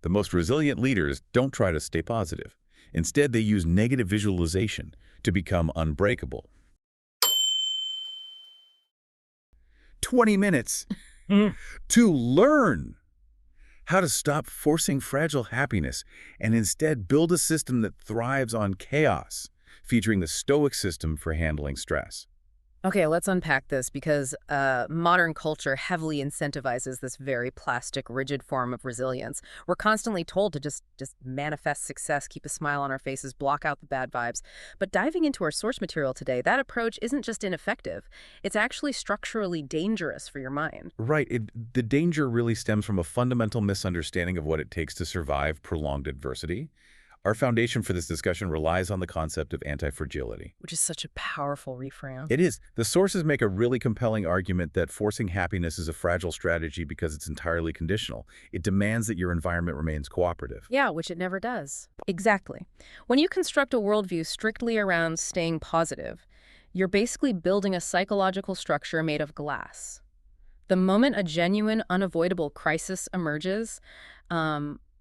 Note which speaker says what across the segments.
Speaker 1: The most resilient leaders don't try to stay positive. Instead, they use negative visualization to become unbreakable. 20 minutes to learn how to stop forcing fragile happiness and instead build a system that thrives on chaos, featuring the Stoic system for handling stress.
Speaker 2: Okay, let's unpack this because modern culture heavily incentivizes this very plastic, rigid form of resilience. We're constantly told to just manifest success, keep a smile on our faces, block out the bad vibes. But diving into our source material today, that approach isn't just ineffective. It's actually structurally dangerous for your mind.
Speaker 1: Right. The danger really stems from a fundamental misunderstanding of what it takes to survive prolonged adversity. Our foundation for this discussion relies on the concept of anti-fragility.
Speaker 2: Which is such a powerful reframe.
Speaker 1: It is. The sources make a really compelling argument that forcing happiness is a fragile strategy because it's entirely conditional. It demands that your environment remains cooperative.
Speaker 2: Yeah, which it never does. Exactly. When you construct a worldview strictly around staying positive, you're basically building a psychological structure made of glass. The moment a genuine, unavoidable crisis emerges,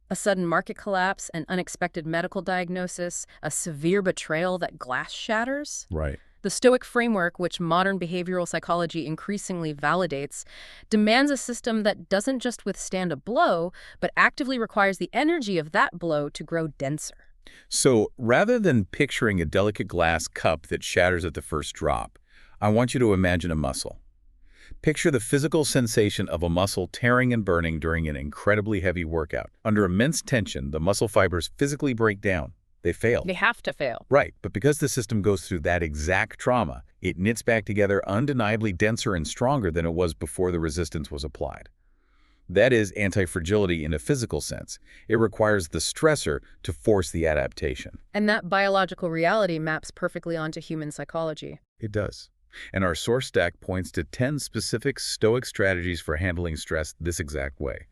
Speaker 2: a sudden market collapse, an unexpected medical diagnosis, a severe betrayal that glass shatters.
Speaker 1: Right.
Speaker 2: The Stoic framework, which modern behavioral psychology increasingly validates, demands a system that doesn't just withstand a blow, but actively requires the energy of that blow to grow denser.
Speaker 1: So rather than picturing a delicate glass cup that shatters at the first drop, I want you to imagine a muscle. Picture the physical sensation of a muscle tearing and burning during an incredibly heavy workout. Under immense tension, the muscle fibers physically break down. They fail.
Speaker 2: They have to fail.
Speaker 1: Right, but because the system goes through that exact trauma, it knits back together undeniably denser and stronger than it was before the resistance was applied. That is anti-fragility in a physical sense. It requires the stressor to force the adaptation.
Speaker 2: And that biological reality maps perfectly onto human psychology.
Speaker 1: It does. And our source stack points to 10 specific Stoic strategies for handling stress this exact way.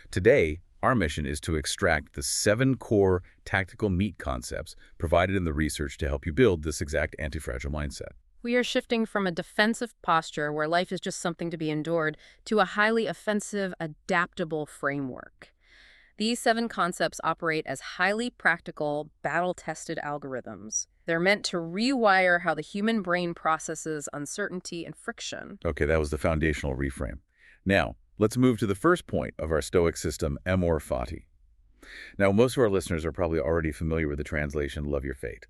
Speaker 1: Today, our mission is to extract the 7 core tactical meat concepts provided in the research to help you build this exact anti-fragile mindset.
Speaker 2: We are shifting from a defensive posture where life is just something to be endured to a highly offensive, adaptable framework. These 7 concepts operate as highly practical, battle-tested algorithms. They're meant to rewire how the human brain processes uncertainty and friction.
Speaker 1: Okay, that was the foundational reframe. Now, let's move to the first point of our Stoic system, Amor, fati. Now, most of our listeners are probably already familiar with the translation, love your fate.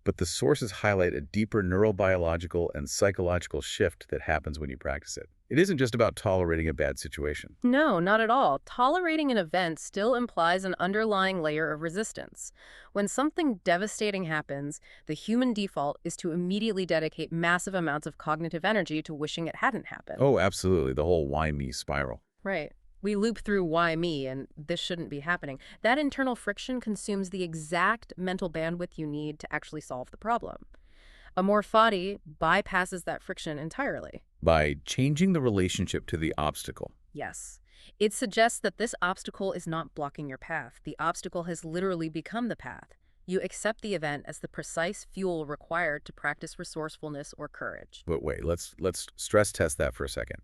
Speaker 1: But the sources highlight a deeper neurobiological and psychological shift that happens when you practice it. It isn't just about tolerating a bad situation.
Speaker 2: No, not at all. Tolerating an event still implies an underlying layer of resistance. When something devastating happens, the human default is to immediately dedicate massive amounts of cognitive energy to wishing it hadn't happened.
Speaker 1: Oh, absolutely. The whole why me spiral.
Speaker 2: Right. We loop through why me and this shouldn't be happening. That internal friction consumes the exact mental bandwidth you need to actually solve the problem. Amor fati bypasses that friction entirely.
Speaker 1: By changing the relationship to the obstacle.
Speaker 2: Yes. It suggests that this obstacle is not blocking your path. The obstacle has literally become the path. You accept the event as the precise fuel required to practice resourcefulness or courage.
Speaker 1: But wait, let's stress test that for a second.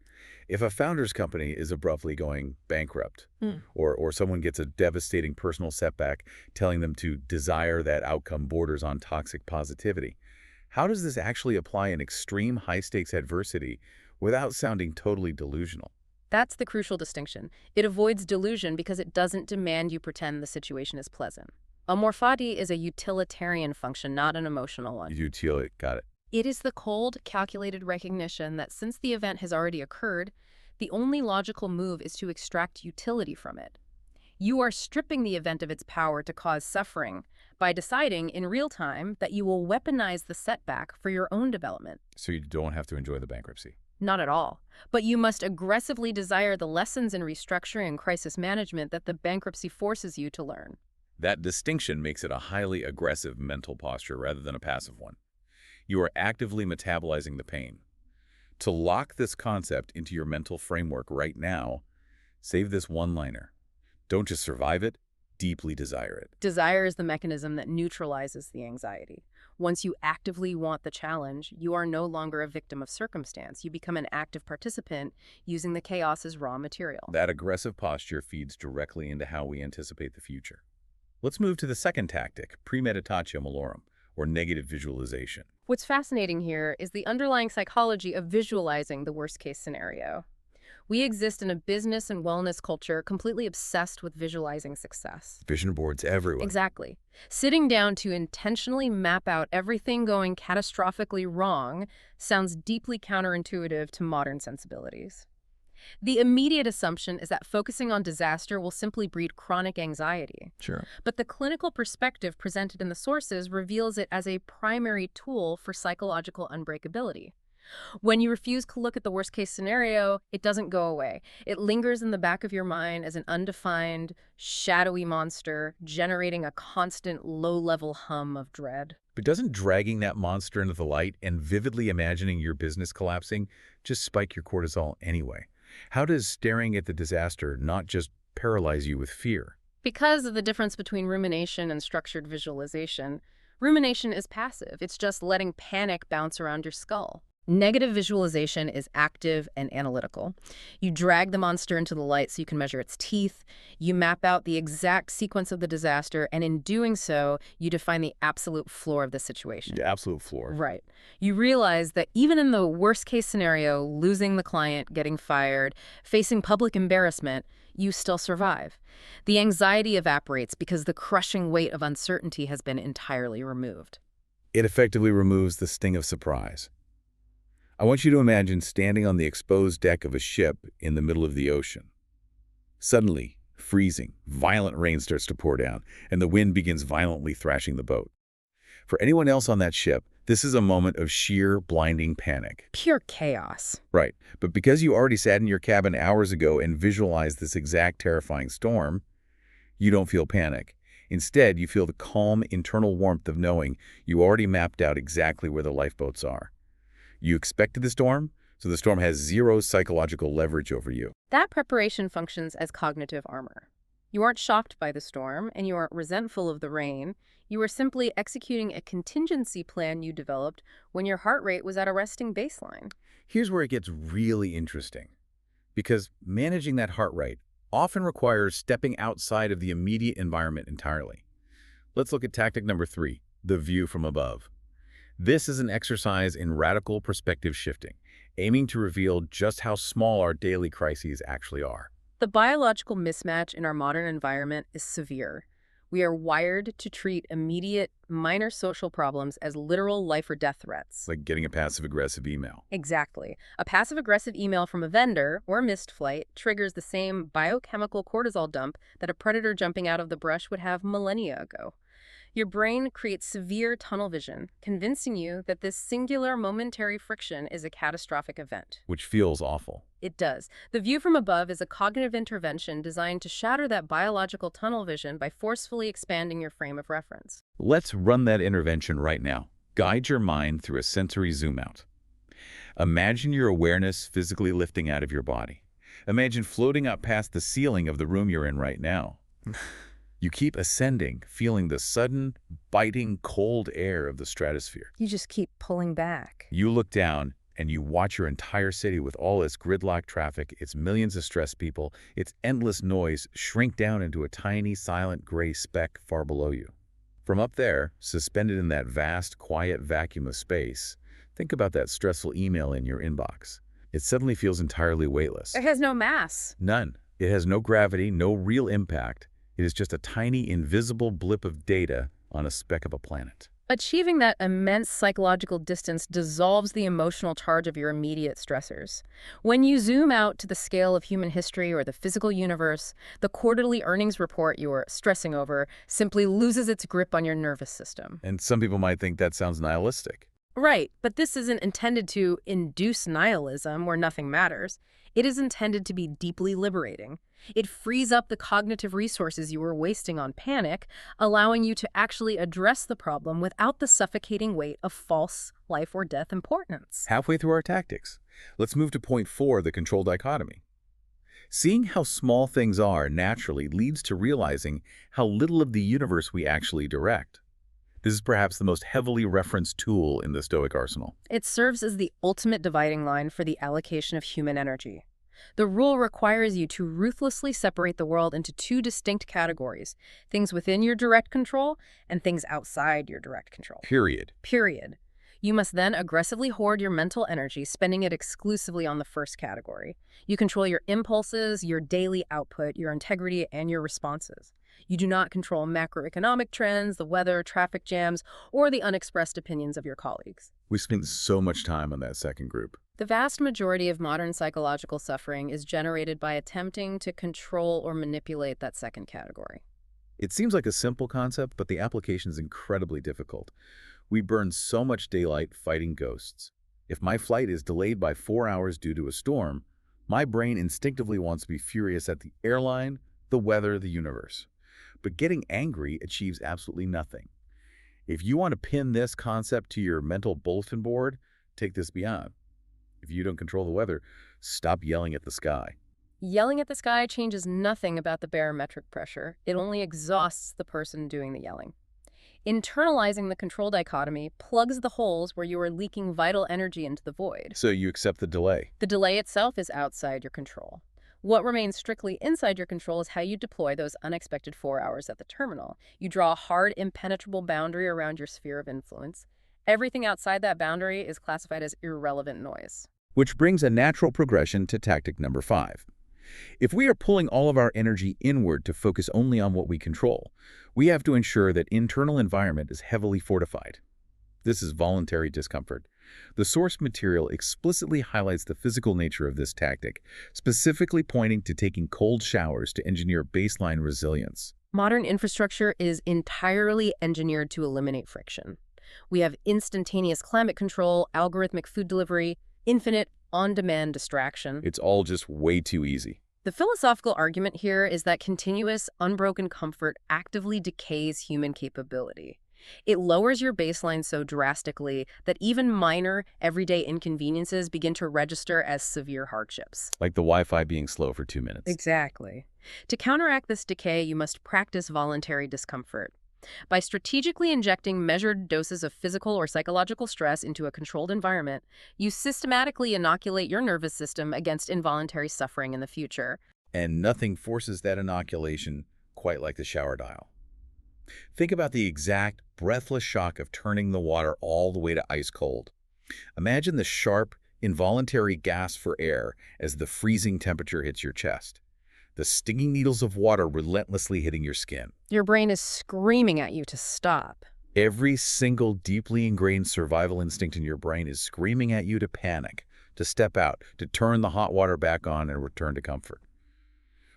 Speaker 1: If a founder's company is abruptly going bankrupt, or someone gets a devastating personal setback telling them to desire that outcome borders on toxic positivity, how does this actually apply in extreme high-stakes adversity without sounding totally delusional?
Speaker 2: That's the crucial distinction. It avoids delusion because it doesn't demand you pretend the situation is pleasant. Amor fati is a utilitarian function, not an emotional one.
Speaker 1: Got it.
Speaker 2: It is the cold, calculated recognition that since the event has already occurred, the only logical move is to extract utility from it. You are stripping the event of its power to cause suffering by deciding in real time that you will weaponize the setback for your own development.
Speaker 1: So you don't have to enjoy the bankruptcy.
Speaker 2: Not at all. But you must aggressively desire the lessons in restructuring and crisis management that the bankruptcy forces you to learn.
Speaker 1: That distinction makes it a highly aggressive mental posture rather than a passive one. You are actively metabolizing the pain. To lock this concept into your mental framework right now, save this one-liner. Don't just survive it, deeply desire it.
Speaker 2: Desire is the mechanism that neutralizes the anxiety. Once you actively want the challenge, you are no longer a victim of circumstance. You become an active participant using the chaos as raw material.
Speaker 1: That aggressive posture feeds directly into how we anticipate the future. Let's move to the second tactic, premeditatio malorum, or negative visualization.
Speaker 2: What's fascinating here is the underlying psychology of visualizing the worst-case scenario. We exist in a business and wellness culture completely obsessed with visualizing success.
Speaker 1: Vision boards everywhere.
Speaker 2: Exactly. Sitting down to intentionally map out everything going catastrophically wrong sounds deeply counterintuitive to modern sensibilities. The immediate assumption is that focusing on disaster will simply breed chronic anxiety.
Speaker 1: Sure.
Speaker 2: But the clinical perspective presented in the sources reveals it as a primary tool for psychological unbreakability. When you refuse to look at the worst-case scenario, it doesn't go away. It lingers in the back of your mind as an undefined, shadowy monster, generating a constant low-level hum of dread.
Speaker 1: But doesn't dragging that monster into the light and vividly imagining your business collapsing just spike your cortisol anyway? How does staring at the disaster not just paralyze you with fear?
Speaker 2: Because of the difference between rumination and structured visualization, rumination is passive. It's just letting panic bounce around your skull. Negative visualization is active and analytical. You drag the monster into the light so you can measure its teeth. You map out the exact sequence of the disaster, and in doing so, you define the absolute floor of the situation.
Speaker 1: The absolute floor.
Speaker 2: Right. You realize that even in the worst-case scenario, losing the client, getting fired, facing public embarrassment, you still survive. The anxiety evaporates because the crushing weight of uncertainty has been entirely removed.
Speaker 1: It effectively removes the sting of surprise. I want you to imagine standing on the exposed deck of a ship in the middle of the ocean. Suddenly, freezing, violent rain starts to pour down, and the wind begins violently thrashing the boat. For anyone else on that ship, this is a moment of sheer, blinding panic.
Speaker 2: Pure chaos.
Speaker 1: Right, but because you already sat in your cabin hours ago and visualized this exact terrifying storm, you don't feel panic. Instead, you feel the calm, internal warmth of knowing you already mapped out exactly where the lifeboats are. You expected the storm, so the storm has zero psychological leverage over you.
Speaker 2: That preparation functions as cognitive armor. You aren't shocked by the storm, and you aren't resentful of the rain. You are simply executing a contingency plan you developed when your heart rate was at a resting baseline.
Speaker 1: Here's where it gets really interesting. Because managing that heart rate often requires stepping outside of the immediate environment entirely. Let's look at tactic number 3, the view from above. This is an exercise in radical perspective shifting, aiming to reveal just how small our daily crises actually are.
Speaker 2: The biological mismatch in our modern environment is severe. We are wired to treat immediate, minor social problems as literal life or death threats.
Speaker 1: Like getting a passive-aggressive email.
Speaker 2: Exactly. A passive-aggressive email from a vendor or a missed flight triggers the same biochemical cortisol dump that a predator jumping out of the brush would have millennia ago. Your brain creates severe tunnel vision, convincing you that this singular momentary friction is a catastrophic event.
Speaker 1: Which feels awful.
Speaker 2: It does. The view from above is a cognitive intervention designed to shatter that biological tunnel vision by forcefully expanding your frame of reference.
Speaker 1: Let's run that intervention right now. Guide your mind through a sensory zoom out. Imagine your awareness physically lifting out of your body. Imagine floating up past the ceiling of the room you're in right now. You keep ascending, feeling the sudden, biting, cold air of the stratosphere.
Speaker 2: You just keep pulling back.
Speaker 1: You look down, and you watch your entire city with all its gridlock traffic, its millions of stressed people, its endless noise shrink down into a tiny, silent gray speck far below you. From up there, suspended in that vast, quiet vacuum of space, think about that stressful email in your inbox. It suddenly feels entirely weightless.
Speaker 2: It has no mass.
Speaker 1: None. It has no gravity, no real impact. It is just a tiny, invisible blip of data on a speck of a planet.
Speaker 2: Achieving that immense psychological distance dissolves the emotional charge of your immediate stressors. When you zoom out to the scale of human history or the physical universe, the quarterly earnings report you're stressing over simply loses its grip on your nervous system.
Speaker 1: And some people might think that sounds nihilistic.
Speaker 2: Right, but this isn't intended to induce nihilism where nothing matters. It is intended to be deeply liberating. It frees up the cognitive resources you were wasting on panic, allowing you to actually address the problem without the suffocating weight of false life or death importance.
Speaker 1: Halfway through our tactics, let's move to point 4, the control dichotomy. Seeing how small things are naturally leads to realizing how little of the universe we actually direct. This is perhaps the most heavily referenced tool in the Stoic arsenal.
Speaker 2: It serves as the ultimate dividing line for the allocation of human energy. The rule requires you to ruthlessly separate the world into two distinct categories, things within your direct control and things outside your direct control.
Speaker 1: Period.
Speaker 2: Period. You must then aggressively hoard your mental energy, spending it exclusively on the first category. You control your impulses, your daily output, your integrity, and your responses. You do not control macroeconomic trends, the weather, traffic jams, or the unexpressed opinions of your colleagues.
Speaker 1: We spent so much time on that second group.
Speaker 2: The vast majority of modern psychological suffering is generated by attempting to control or manipulate that second category.
Speaker 1: It seems like a simple concept, but the application is incredibly difficult. We burn so much daylight fighting ghosts. If my flight is delayed by 4 hours due to a storm, my brain instinctively wants to be furious at the airline, the weather, the universe. But getting angry achieves absolutely nothing. If you want to pin this concept to your mental bulletin board, take this beyond. If you don't control the weather, stop yelling at the sky.
Speaker 2: Yelling at the sky changes nothing about the barometric pressure. It only exhausts the person doing the yelling. Internalizing the control dichotomy plugs the holes where you are leaking vital energy into the void.
Speaker 1: So you accept the delay.
Speaker 2: The delay itself is outside your control. What remains strictly inside your control is how you deploy those unexpected 4 hours at the terminal. You draw a hard, impenetrable boundary around your sphere of influence. Everything outside that boundary is classified as irrelevant noise.
Speaker 1: Which brings a natural progression to tactic number 5. If we are pulling all of our energy inward to focus only on what we control, we have to ensure that internal environment is heavily fortified. This is voluntary discomfort. The source material explicitly highlights the physical nature of this tactic, specifically pointing to taking cold showers to engineer baseline resilience.
Speaker 2: Modern infrastructure is entirely engineered to eliminate friction. We have instantaneous climate control, algorithmic food delivery, infinite on-demand distraction.
Speaker 1: It's all just way too easy.
Speaker 2: The philosophical argument here is that continuous, unbroken comfort actively decays human capability. It lowers your baseline so drastically that even minor, everyday inconveniences begin to register as severe hardships.
Speaker 1: Like the Wi-Fi being slow for 2 minutes.
Speaker 2: Exactly. To counteract this decay, you must practice voluntary discomfort. By strategically injecting measured doses of physical or psychological stress into a controlled environment, you systematically inoculate your nervous system against involuntary suffering in the future.
Speaker 1: And nothing forces that inoculation quite like the shower dial. Think about the exact, breathless shock of turning the water all the way to ice cold. Imagine the sharp, involuntary gasp for air as the freezing temperature hits your chest. The stinging needles of water relentlessly hitting your skin.
Speaker 2: Your brain is screaming at you to stop.
Speaker 1: Every single deeply ingrained survival instinct in your brain is screaming at you to panic, to step out, to turn the hot water back on and return to comfort.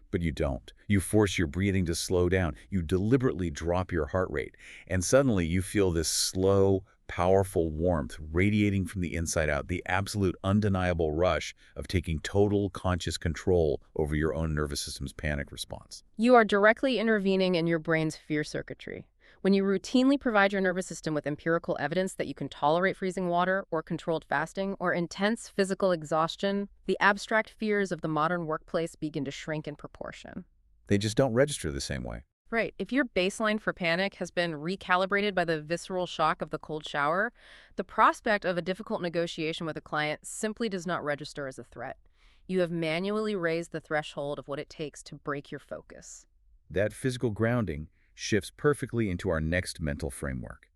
Speaker 1: But you don't. You force your breathing to slow down. You deliberately drop your heart rate. And suddenly you feel this slow, powerful warmth radiating from the inside out, the absolute undeniable rush of taking total conscious control over your own nervous system's panic response.
Speaker 2: You are directly intervening in your brain's fear circuitry. When you routinely provide your nervous system with empirical evidence that you can tolerate freezing water or controlled fasting or intense physical exhaustion, the abstract fears of the modern workplace begin to shrink in proportion.
Speaker 1: They just don't register the same way.
Speaker 2: Right. If your baseline for panic has been recalibrated by the visceral shock of the cold shower, the prospect of a difficult negotiation with a client simply does not register as a threat. You have manually raised the threshold of what it takes to break your focus.
Speaker 1: That physical grounding shifts perfectly into our next mental framework,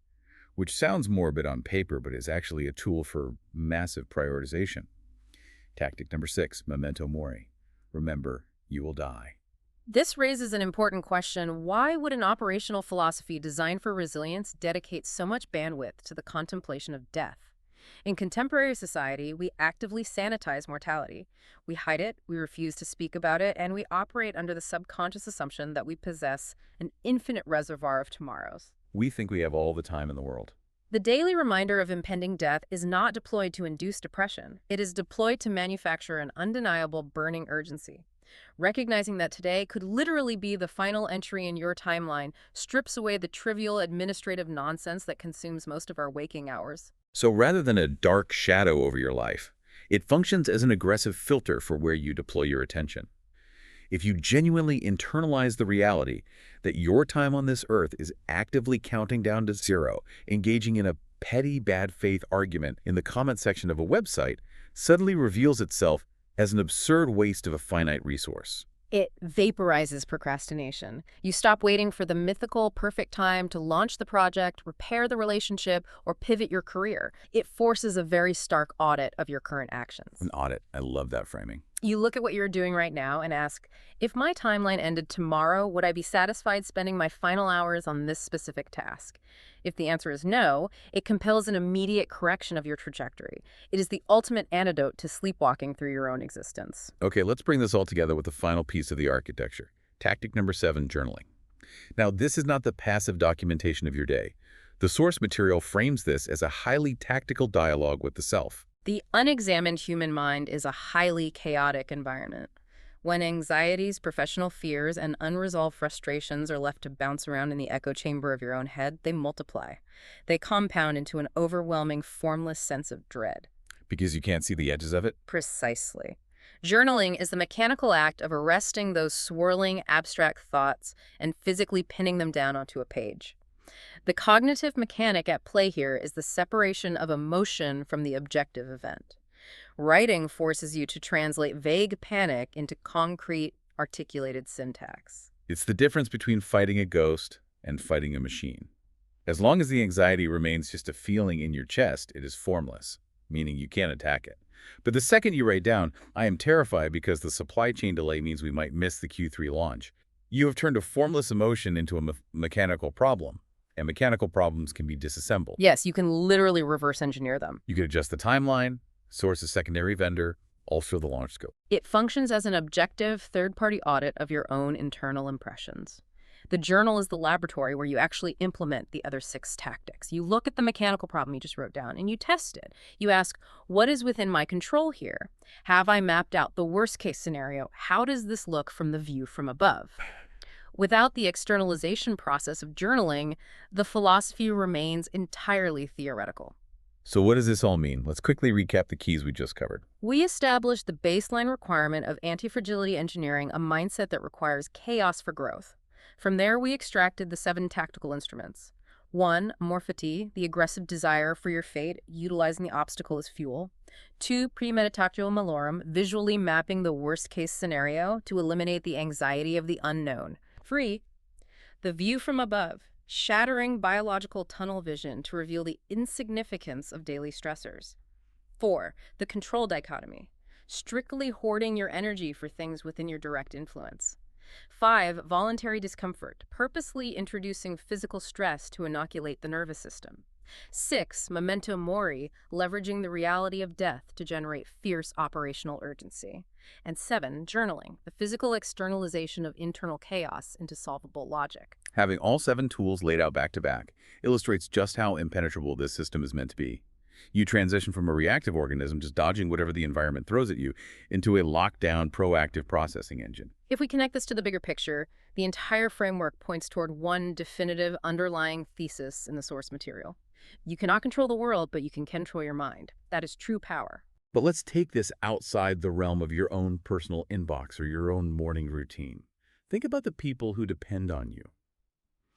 Speaker 1: which sounds morbid on paper but is actually a tool for massive prioritization. Tactic number 6, Memento mori. Remember, you will die.
Speaker 2: This raises an important question. Why would an operational philosophy designed for resilience dedicate so much bandwidth to the contemplation of death? In contemporary society, we actively sanitize mortality. We hide it, we refuse to speak about it, and we operate under the subconscious assumption that we possess an infinite reservoir of tomorrows.
Speaker 1: We think we have all the time in the world.
Speaker 2: The daily reminder of impending death is not deployed to induce depression. It is deployed to manufacture an undeniable burning urgency. Recognizing that today could literally be the final entry in your timeline strips away the trivial administrative nonsense that consumes most of our waking hours.
Speaker 1: So rather than a dark shadow over your life, it functions as an aggressive filter for where you deploy your attention. If you genuinely internalize the reality that your time on this earth is actively counting down to zero, engaging in a petty bad faith argument in the comment section of a website suddenly reveals itself as an absurd waste of a finite resource.
Speaker 2: It vaporizes procrastination. You stop waiting for the mythical perfect time to launch the project, repair the relationship, or pivot your career. It forces a very stark audit of your current actions.
Speaker 1: An audit. I love that framing.
Speaker 2: You look at what you're doing right now and ask, if my timeline ended tomorrow, would I be satisfied spending my final hours on this specific task? If the answer is no, it compels an immediate correction of your trajectory. It is the ultimate antidote to sleepwalking through your own existence.
Speaker 1: Okay, let's bring this all together with the final piece of the architecture. Tactic number 7, journaling. Now, this is not the passive documentation of your day. The source material frames this as a highly tactical dialogue with the self.
Speaker 2: The unexamined human mind is a highly chaotic environment. When anxieties, professional fears, and unresolved frustrations are left to bounce around in the echo chamber of your own head, they multiply. They compound into an overwhelming, formless sense of dread.
Speaker 1: Because you can't see the edges of it?
Speaker 2: Precisely. Journaling is the mechanical act of arresting those swirling, abstract thoughts and physically pinning them down onto a page. The cognitive mechanic at play here is the separation of emotion from the objective event. Writing forces you to translate vague panic into concrete, articulated syntax.
Speaker 1: It's the difference between fighting a ghost and fighting a machine. As long as the anxiety remains just a feeling in your chest, it is formless, meaning you can't attack it. But the second you write down, I am terrified because the supply chain delay means we might miss the Q3 launch, you have turned a formless emotion into a mechanical problem. And mechanical problems can be disassembled.
Speaker 2: Yes, you can literally reverse engineer them.
Speaker 1: You can adjust the timeline, source a secondary vendor, alter the launch scope.
Speaker 2: It functions as an objective third-party audit of your own internal impressions. The journal is the laboratory where you actually implement the other 6 tactics. You look at the mechanical problem you just wrote down and you test it. You ask, what is within my control here? Have I mapped out the worst-case scenario? How does this look from the view from above? Without the externalization process of journaling, the philosophy remains entirely theoretical.
Speaker 1: So what does this all mean? Let's quickly recap the keys we just covered.
Speaker 2: We established the baseline requirement of anti-fragility engineering, a mindset that requires chaos for growth. From there, we extracted the 7 tactical instruments. 1, Amor, fati, the aggressive desire for your fate, utilizing the obstacle as fuel. 2, Premeditatio, malorum, visually mapping the worst-case scenario to eliminate the anxiety of the unknown. 3, the view from above, shattering biological tunnel vision to reveal the insignificance of daily stressors. 4, the control dichotomy, strictly hoarding your energy for things within your direct influence. 5, voluntary discomfort, purposely introducing physical stress to inoculate the nervous system. 6, Memento mori, leveraging the reality of death to generate fierce operational urgency. And 7, journaling, the physical externalization of internal chaos into solvable logic.
Speaker 1: Having all 7 tools laid out back to back illustrates just how impenetrable this system is meant to be. You transition from a reactive organism just dodging whatever the environment throws at you into a locked-down, proactive processing engine.
Speaker 2: If we connect this to the bigger picture, the entire framework points toward one definitive underlying thesis in the source material. You cannot control the world, but you can control your mind. That is true power.
Speaker 1: But let's take this outside the realm of your own personal inbox or your own morning routine. Think about the people who depend on you.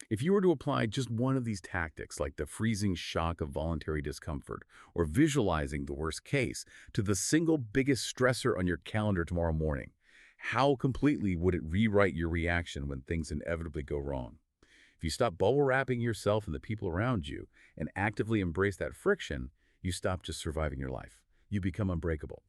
Speaker 1: If you were to apply just one of these tactics, like the freezing shock of voluntary discomfort or visualizing the worst case, to the single biggest stressor on your calendar tomorrow morning, how completely would it rewrite your reaction when things inevitably go wrong? If you stop bubble wrapping yourself and the people around you and actively embrace that friction, you stop just surviving your life. You become unbreakable.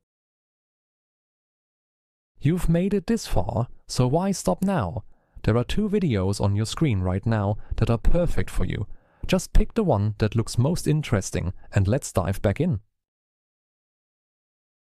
Speaker 3: You've made it this far, so why stop now? There are 2 videos on your screen right now that are perfect for you. Just pick the one that looks most interesting and let's dive back in.